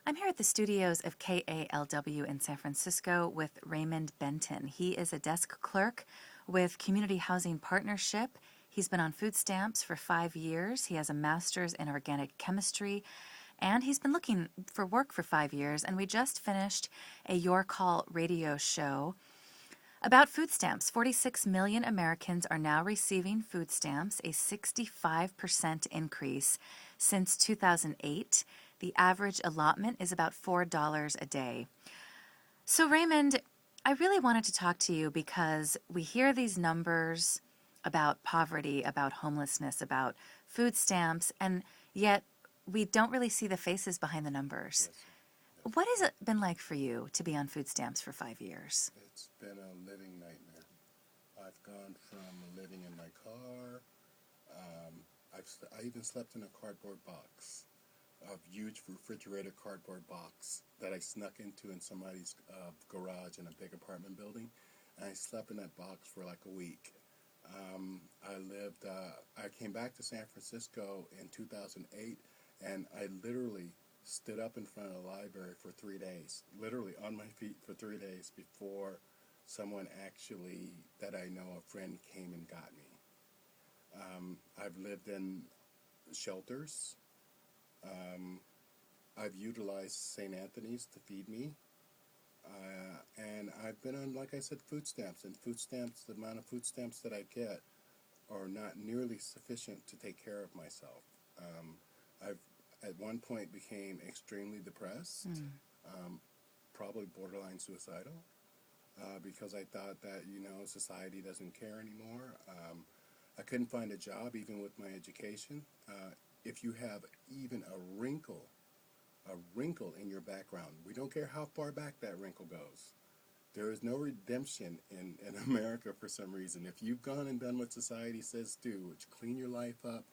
I'm here at the studios of KALW in San Francisco with Raymond Benton. He is a desk clerk with Community Housing Partnership. He's been on food stamps for 5 years. He has a master's in organic chemistry, and he's been looking for work for 5 years. And we just finished a Your Call radio show about food stamps. 46 million Americans are now receiving food stamps, a 65% increase since 2008. The average allotment is about $4 a day. So, Raymond, I really wanted to talk to you because we hear these numbers about poverty, about homelessness, about food stamps, and yet we don't really see the faces behind the numbers. Yes, What has it been like for you to be on food stamps for 5 years? it's been a living nightmare. I've gone from living in my car. I even slept in a cardboard box, a huge refrigerated cardboard box that I snuck into in somebody's garage in a big apartment building. And I slept in that box for like a week. I came back to San Francisco in 2008, and I literally stood up in front of the library for 3 days, literally on my feet for 3 days before someone actually, that I know, a friend came and got me. I've lived in shelters. I've utilized St. Anthony's to feed me. And I've been on, like I said, food stamps. And food stamps, the amount of food stamps that I get are not nearly sufficient to take care of myself. I've at one point became extremely depressed, probably borderline suicidal, because I thought that, society doesn't care anymore. I couldn't find a job even with my education. If you have even a wrinkle in your background, we don't care how far back that wrinkle goes. There is no redemption in America for some reason. If you've gone and done what society says do, which clean your life up,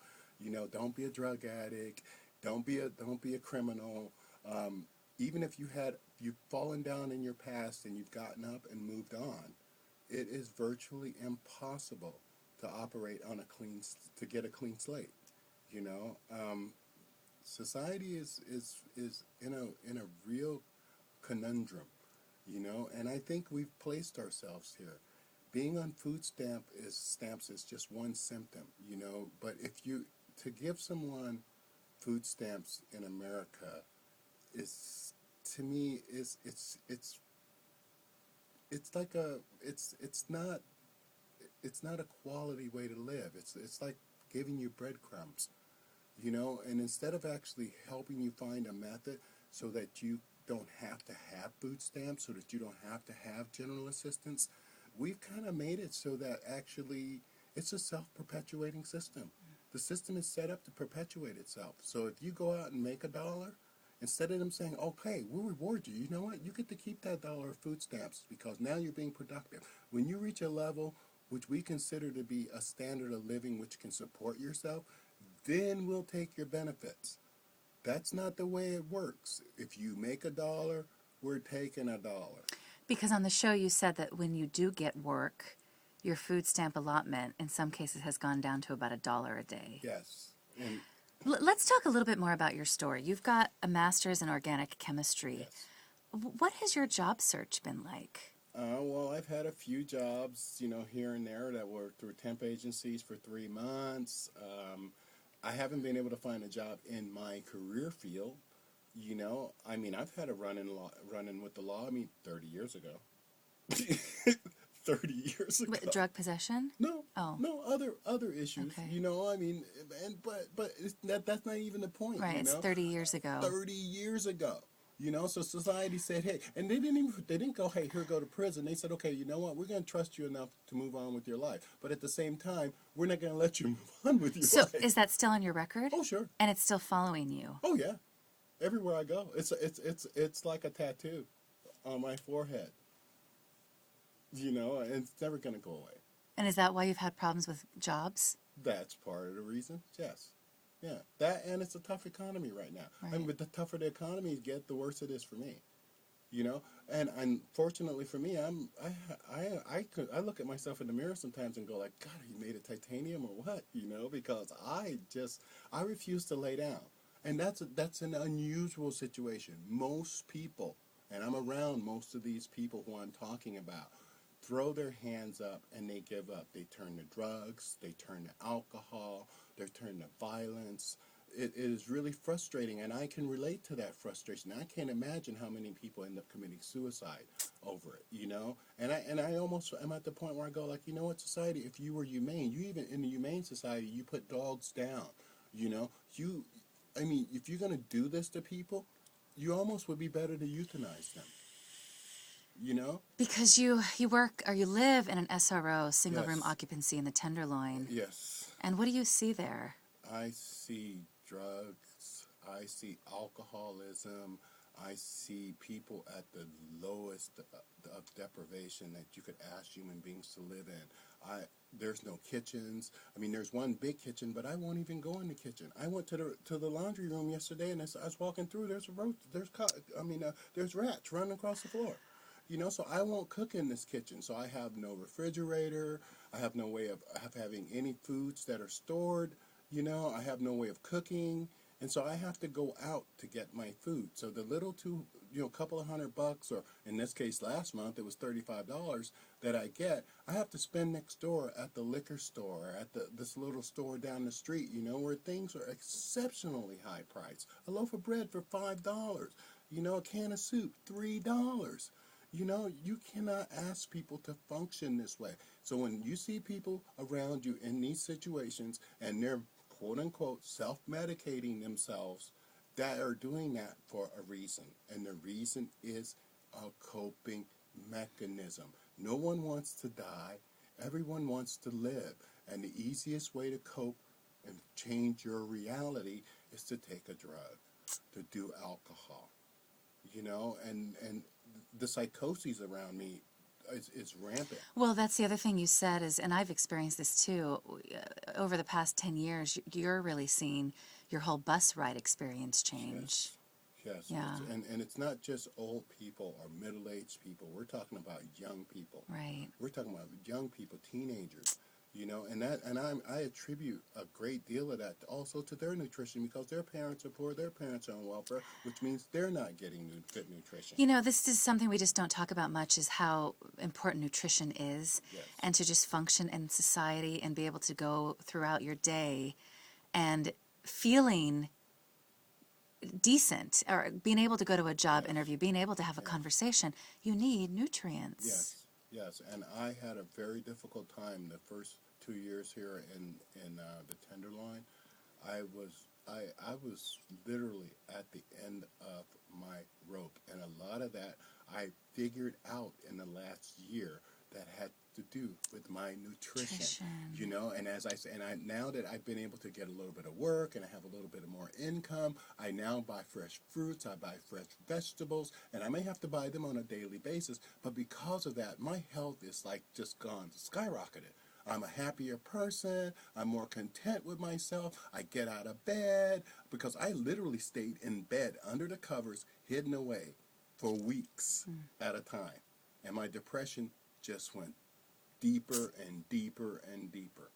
don't be a drug addict, don't be a criminal. Even if you've fallen down in your past and you've gotten up and moved on, it is virtually impossible to operate on to get a clean slate. Society is in a real conundrum, and I think we've placed ourselves here. Being on food stamps is just one symptom, but to give someone food stamps in America is, to me, it's not a quality way to live. It's like giving you breadcrumbs, and instead of actually helping you find a method so that you don't have to have food stamps, so that you don't have to have general assistance, we've kind of made it so that actually it's a self-perpetuating system. The system is set up to perpetuate itself. So if you go out and make $1, instead of them saying, okay, we'll reward you, you know what? You get to keep that dollar of food stamps because now you're being productive. When you reach a level which we consider to be a standard of living which can support yourself, then we'll take your benefits. That's not the way it works. If you make $1, we're taking $1. Because on the show you said that when you do get work, your food stamp allotment in some cases has gone down to about $1 a day. Yes. And Let's talk a little bit more about your story. You've got a master's in organic chemistry. yes. What has your job search been like? Well, I've had a few jobs, here and there that were through temp agencies for 3 months. I haven't been able to find a job in my career field. I've had a run-in with the law, 30 years ago. 30 years ago. Drug possession? No, Oh. no, other issues. Okay. But that's not even the point. Right, it's 30 years ago. 30 years ago. So society said, hey, and they didn't go, hey, here, go to prison. They said, okay, you know what, we're going to trust you enough to move on with your life. But at the same time, we're not going to let you move on with your life. So is that still on your record? Oh, sure. And it's still following you? Oh, yeah. Everywhere I go. It's like a tattoo on my forehead. And it's never going to go away. And is that why you've had problems with jobs? That's part of the reason, yes. Yeah, that, and it's a tough economy right now. Right. But the tougher the economy get, the worse it is for me. And unfortunately for me, I look at myself in the mirror sometimes and go like, God, are you made of titanium or what? Because I refuse to lay down. And that's an unusual situation. Most people, and I'm around most of these people who I'm talking about, throw their hands up and they give up. They turn to drugs, they turn to alcohol, they turn to violence. It is really frustrating, and I can relate to that frustration. I can't imagine how many people end up committing suicide over it, you know? And I almost am at the point where I go, like, you know what, society, if you were humane, you even, in the humane society, you put dogs down, you know? I mean, if you're going to do this to people, you almost would be better to euthanize them, you know? Because you work or you live in an SRO, single room Yes. occupancy in the Tenderloin. Yes. And what do you see there? I see drugs. I see alcoholism. I see people at the lowest of deprivation that you could ask human beings to live in. There's no kitchens. I mean, there's one big kitchen, but I won't even go in the kitchen. I went to the laundry room yesterday, and as I was walking through, there's rats running across the floor. You know, so I won't cook in this kitchen. So I have no refrigerator. I have no way of having any foods that are stored. You know, I have no way of cooking. And so I have to go out to get my food. So the couple of $100, or in this case last month it was $35 that I get, I have to spend next door at the liquor store, at this little store down the street, you know, where things are exceptionally high priced. A loaf of bread for $5, you know, a can of soup, $3. You know, you cannot ask people to function this way. So when you see people around you in these situations and they're quote-unquote self-medicating themselves, that are doing that for a reason. And the reason is a coping mechanism. No one wants to die. Everyone wants to live. And the easiest way to cope and change your reality is to take a drug, to do alcohol. You know, and the psychoses around me is rampant. Well, that's the other thing you said is, and I've experienced this too, over the past 10 years, you're really seeing your whole bus ride experience change. Yes. Yeah. And it's not just old people or middle-aged people. We're talking about young people. Right. We're talking about young people, teenagers. You know, I attribute a great deal of that also to their nutrition, because their parents are poor, their parents are on welfare, which means they're not getting good nutrition. You know, this is something we just don't talk about much, is how important nutrition is. Yes. And to just function in society and be able to go throughout your day and feeling decent, or being able to go to a job interview, being able to have a conversation, you need nutrients. Yes, and I had a very difficult time the first 2 years here in the Tenderloin. I was literally at the end of my rope, and a lot of that I figured out in the last year that had to do with my nutrition. You know, and as I say, now that I've been able to get a little bit of work and I have a little bit of more income, I now buy fresh fruits, I buy fresh vegetables, and I may have to buy them on a daily basis, but because of that, my health is like just gone skyrocketed. I'm a happier person. I'm more content with myself. I get out of bed, because I literally stayed in bed under the covers, hidden away for weeks at a time. And my depression just went deeper and deeper and deeper.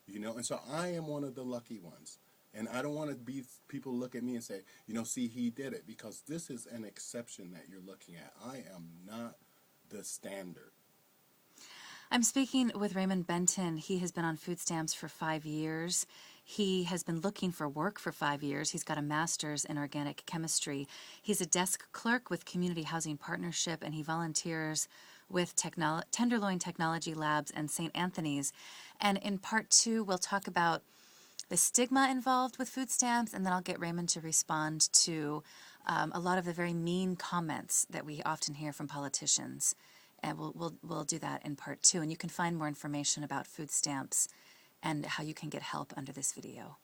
You know, and so I am one of the lucky ones. And I don't want to be people look at me and say, you know, see, he did it, because this is an exception that you're looking at. I am not the standard. I'm speaking with Raymond Benton. He has been on food stamps for 5 years. He has been looking for work for 5 years. He's got a master's in organic chemistry. He's a desk clerk with Community Housing Partnership, and he volunteers with Tenderloin Technology Labs and St. Anthony's. And in part 2, we'll talk about the stigma involved with food stamps, and then I'll get Raymond to respond to a lot of the very mean comments that we often hear from politicians. And we'll do that in part 2. And you can find more information about food stamps and how you can get help under this video.